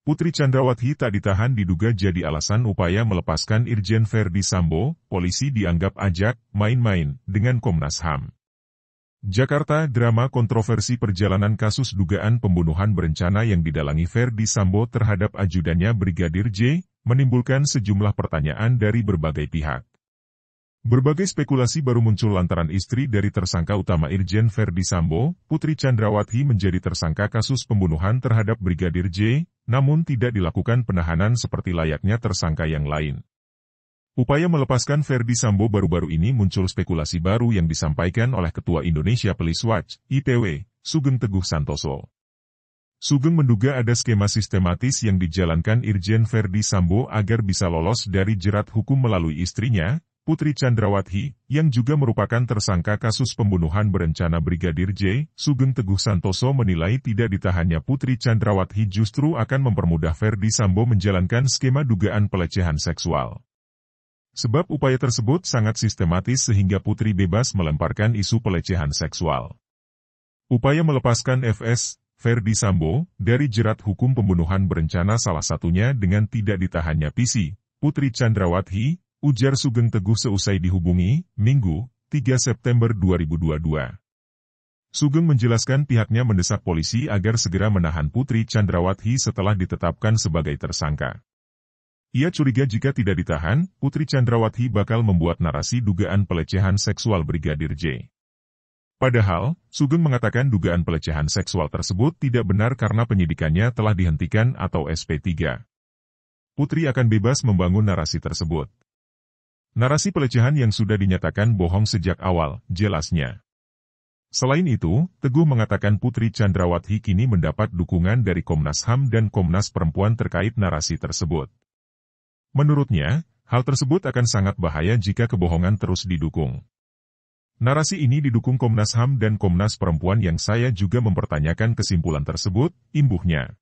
Putri Chandrawati tak ditahan diduga jadi alasan upaya melepaskan Irjen Verdi Sambo, polisi dianggap ajak main-main dengan Komnas HAM. Jakarta, drama kontroversi perjalanan kasus dugaan pembunuhan berencana yang didalangi Verdi Sambo terhadap ajudannya Brigadir J, menimbulkan sejumlah pertanyaan dari berbagai pihak. Berbagai spekulasi baru muncul lantaran istri dari tersangka utama Irjen Verdi Sambo, Putri Chandrawati menjadi tersangka kasus pembunuhan terhadap Brigadir J, namun tidak dilakukan penahanan seperti layaknya tersangka yang lain. Upaya melepaskan Verdi Sambo baru-baru ini muncul spekulasi baru yang disampaikan oleh Ketua Indonesia Police Watch, IPW, Sugeng Teguh Santoso. Sugeng menduga ada skema sistematis yang dijalankan Irjen Verdi Sambo agar bisa lolos dari jerat hukum melalui istrinya, Putri Chandrawati, yang juga merupakan tersangka kasus pembunuhan berencana Brigadir J. Sugeng Teguh Santoso menilai tidak ditahannya Putri Chandrawati justru akan mempermudah Verdi Sambo menjalankan skema dugaan pelecehan seksual. Sebab upaya tersebut sangat sistematis sehingga Putri bebas melemparkan isu pelecehan seksual. Upaya melepaskan FS, Verdi Sambo, dari jerat hukum pembunuhan berencana salah satunya dengan tidak ditahannya PC, Putri Chandrawati, ujar Sugeng Teguh seusai dihubungi, Minggu, 3 September 2022. Sugeng menjelaskan pihaknya mendesak polisi agar segera menahan Putri Chandrawati setelah ditetapkan sebagai tersangka. Ia curiga jika tidak ditahan, Putri Chandrawati bakal membuat narasi dugaan pelecehan seksual Brigadir J. Padahal, Sugeng mengatakan dugaan pelecehan seksual tersebut tidak benar karena penyidikannya telah dihentikan atau SP3. Putri akan bebas membangun narasi tersebut. Narasi pelecehan yang sudah dinyatakan bohong sejak awal, jelasnya. Selain itu, Teguh mengatakan Putri Chandrawati kini mendapat dukungan dari Komnas HAM dan Komnas Perempuan terkait narasi tersebut. Menurutnya, hal tersebut akan sangat bahaya jika kebohongan terus didukung. Narasi ini didukung Komnas HAM dan Komnas Perempuan yang saya juga mempertanyakan kesimpulan tersebut, imbuhnya.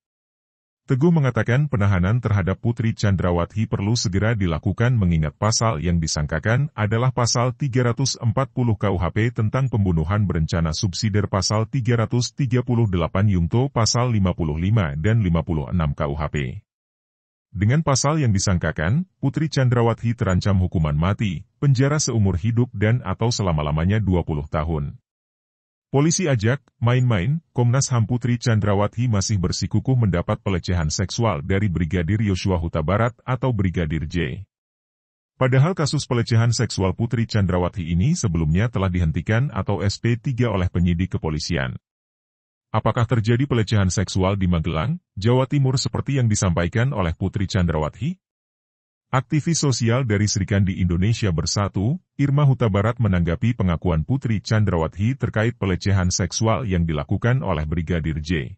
Teguh mengatakan penahanan terhadap Putri Chandrawati perlu segera dilakukan mengingat pasal yang disangkakan adalah pasal 340 KUHP tentang pembunuhan berencana subsidiar pasal 338 Yungto pasal 55 dan 56 KUHP. Dengan pasal yang disangkakan, Putri Chandrawati terancam hukuman mati, penjara seumur hidup dan atau selama-lamanya 20 tahun. Polisi ajak, main-main, Komnas HAM Putri Chandrawati masih bersikukuh mendapat pelecehan seksual dari Brigadir Yosua Huta Barat atau Brigadir J. Padahal kasus pelecehan seksual Putri Chandrawati ini sebelumnya telah dihentikan atau SP3 oleh penyidik kepolisian. Apakah terjadi pelecehan seksual di Magelang, Jawa Timur seperti yang disampaikan oleh Putri Chandrawati? Aktivis sosial dari Serikandi Indonesia Bersatu, Irma Huta Barat menanggapi pengakuan Putri Chandrawati terkait pelecehan seksual yang dilakukan oleh Brigadir J.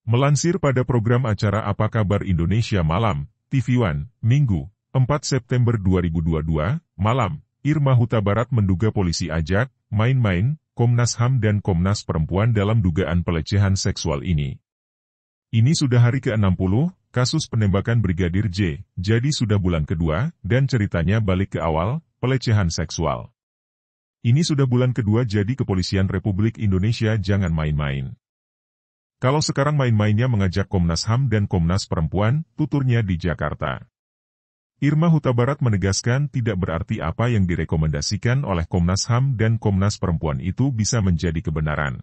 Melansir pada program acara Apa Kabar Indonesia Malam, TV One, Minggu, 4 September 2022, malam, Irma Huta Barat menduga polisi ajak, main-main, Komnas HAM dan Komnas Perempuan dalam dugaan pelecehan seksual ini. Ini sudah hari ke-60, kasus penembakan Brigadir J, jadi sudah bulan kedua, dan ceritanya balik ke awal, pelecehan seksual. Ini sudah bulan kedua jadi Kepolisian Republik Indonesia jangan main-main. Kalau sekarang main-mainnya mengajak Komnas HAM dan Komnas Perempuan, tuturnya di Jakarta. Irma Huta Barat menegaskan tidak berarti apa yang direkomendasikan oleh Komnas HAM dan Komnas Perempuan itu bisa menjadi kebenaran.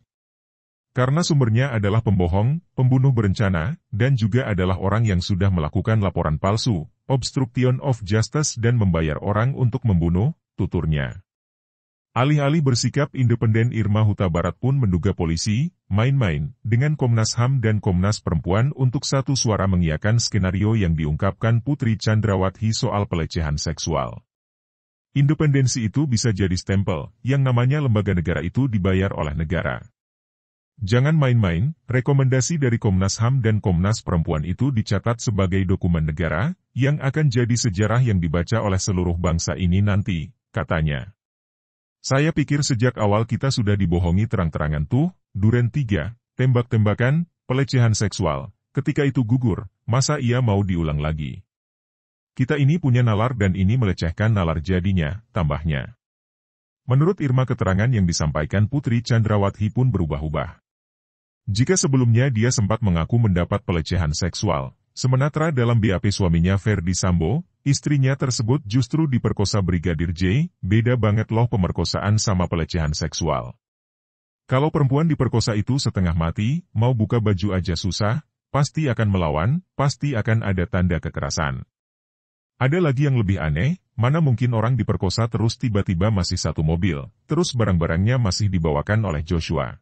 Karena sumbernya adalah pembohong, pembunuh berencana, dan juga adalah orang yang sudah melakukan laporan palsu, obstruction of justice dan membayar orang untuk membunuh, tuturnya. Alih-alih bersikap independen Irma Huta Barat pun menduga polisi, main-main, dengan Komnas HAM dan Komnas Perempuan untuk satu suara mengiyakan skenario yang diungkapkan Putri Chandrawati soal pelecehan seksual. Independensi itu bisa jadi stempel, yang namanya lembaga negara itu dibayar oleh negara. Jangan main-main, rekomendasi dari Komnas HAM dan Komnas Perempuan itu dicatat sebagai dokumen negara, yang akan jadi sejarah yang dibaca oleh seluruh bangsa ini nanti, katanya. Saya pikir sejak awal kita sudah dibohongi terang-terangan tuh, Duren 3, tembak-tembakan, pelecehan seksual, ketika itu gugur, masa ia mau diulang lagi? Kita ini punya nalar dan ini melecehkan nalar jadinya, tambahnya. Menurut Irma keterangan yang disampaikan Putri Chandrawati pun berubah-ubah. Jika sebelumnya dia sempat mengaku mendapat pelecehan seksual, Sementara dalam BAP suaminya Ferdi Sambo, istrinya tersebut justru diperkosa Brigadir J, beda banget loh pemerkosaan sama pelecehan seksual. Kalau perempuan diperkosa itu setengah mati, mau buka baju aja susah, pasti akan melawan, pasti akan ada tanda kekerasan. Ada lagi yang lebih aneh, mana mungkin orang diperkosa terus tiba-tiba masih satu mobil, terus barang-barangnya masih dibawakan oleh Joshua.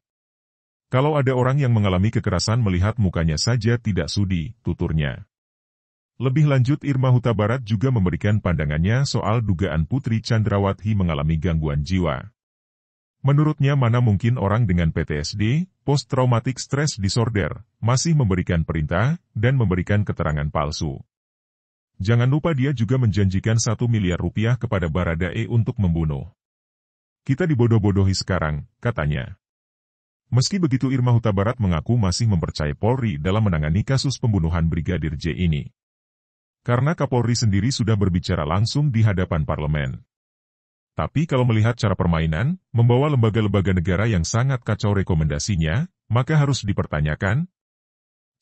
Kalau ada orang yang mengalami kekerasan melihat mukanya saja tidak sudi, tuturnya. Lebih lanjut Irma Huta Barat juga memberikan pandangannya soal dugaan Putri Chandrawati mengalami gangguan jiwa. Menurutnya mana mungkin orang dengan PTSD, Post Traumatic Stress Disorder, masih memberikan perintah dan memberikan keterangan palsu. Jangan lupa dia juga menjanjikan 1 miliar rupiah kepada Baradae untuk membunuh. Kita dibodoh-bodohi sekarang, katanya. Meski begitu Irma Huta Barat mengaku masih mempercayai Polri dalam menangani kasus pembunuhan Brigadir J ini. Karena Kapolri sendiri sudah berbicara langsung di hadapan parlemen. Tapi kalau melihat cara permainan, membawa lembaga-lembaga negara yang sangat kacau rekomendasinya, maka harus dipertanyakan.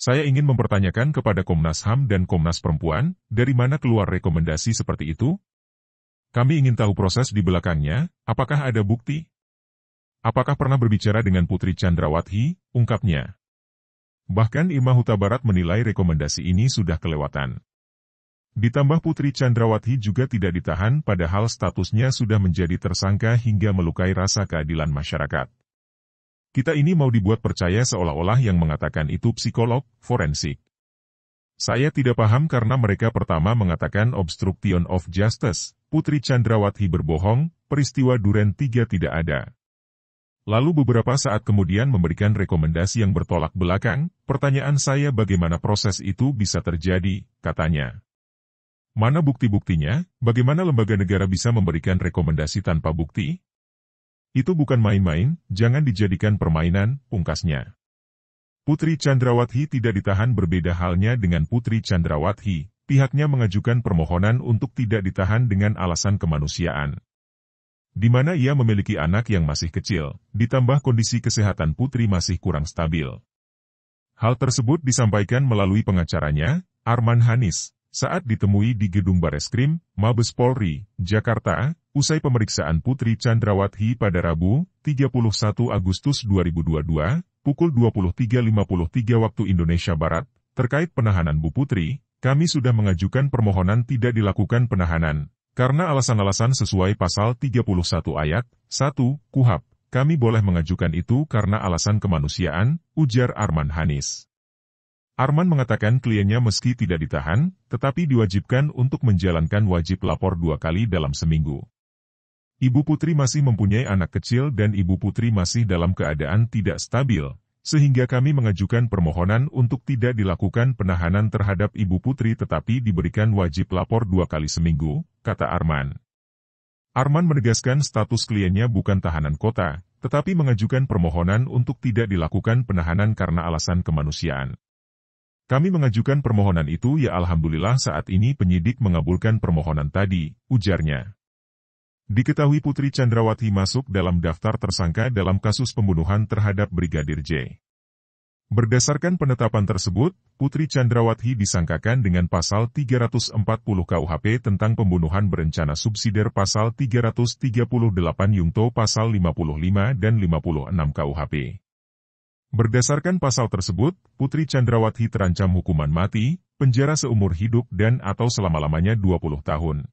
Saya ingin mempertanyakan kepada Komnas HAM dan Komnas Perempuan, dari mana keluar rekomendasi seperti itu? Kami ingin tahu proses di belakangnya, apakah ada bukti? Apakah pernah berbicara dengan Putri Chandrawati, ungkapnya. Bahkan Irma Huta Barat menilai rekomendasi ini sudah kelewatan. Ditambah Putri Chandrawati juga tidak ditahan padahal statusnya sudah menjadi tersangka hingga melukai rasa keadilan masyarakat. Kita ini mau dibuat percaya seolah-olah yang mengatakan itu psikolog, forensik. Saya tidak paham karena mereka pertama mengatakan obstruction of justice, Putri Chandrawati berbohong, peristiwa Duren 3 tidak ada. Lalu beberapa saat kemudian memberikan rekomendasi yang bertolak belakang, pertanyaan saya bagaimana proses itu bisa terjadi, katanya. Mana bukti-buktinya, bagaimana lembaga negara bisa memberikan rekomendasi tanpa bukti? Itu bukan main-main, jangan dijadikan permainan, pungkasnya. Putri Chandrawati tidak ditahan berbeda halnya dengan Putri Chandrawati, pihaknya mengajukan permohonan untuk tidak ditahan dengan alasan kemanusiaan. Di mana ia memiliki anak yang masih kecil, ditambah kondisi kesehatan Putri masih kurang stabil. Hal tersebut disampaikan melalui pengacaranya, Arman Hanis, saat ditemui di Gedung Bareskrim, Mabes Polri, Jakarta, usai pemeriksaan Putri Chandrawati pada Rabu, 31 Agustus 2022, pukul 23.53 waktu Indonesia Barat, terkait penahanan Bu Putri, kami sudah mengajukan permohonan tidak dilakukan penahanan. Karena alasan-alasan sesuai pasal 31 ayat 1 KUHP, kami boleh mengajukan itu karena alasan kemanusiaan, ujar Arman Hanis. Arman mengatakan kliennya meski tidak ditahan, tetapi diwajibkan untuk menjalankan wajib lapor 2 kali dalam seminggu. Ibu Putri masih mempunyai anak kecil dan Ibu Putri masih dalam keadaan tidak stabil, sehingga kami mengajukan permohonan untuk tidak dilakukan penahanan terhadap Ibu Putri tetapi diberikan wajib lapor 2 kali seminggu, kata Arman. Arman menegaskan status kliennya bukan tahanan kota, tetapi mengajukan permohonan untuk tidak dilakukan penahanan karena alasan kemanusiaan. Kami mengajukan permohonan itu ya alhamdulillah saat ini penyidik mengabulkan permohonan tadi, ujarnya. Diketahui Putri Chandrawati masuk dalam daftar tersangka dalam kasus pembunuhan terhadap Brigadir J. Berdasarkan penetapan tersebut, Putri Chandrawati disangkakan dengan pasal 340 KUHP tentang pembunuhan berencana subsidiar pasal 338 Yungto pasal 55 dan 56 KUHP. Berdasarkan pasal tersebut, Putri Chandrawati terancam hukuman mati, penjara seumur hidup dan atau selama-lamanya 20 tahun.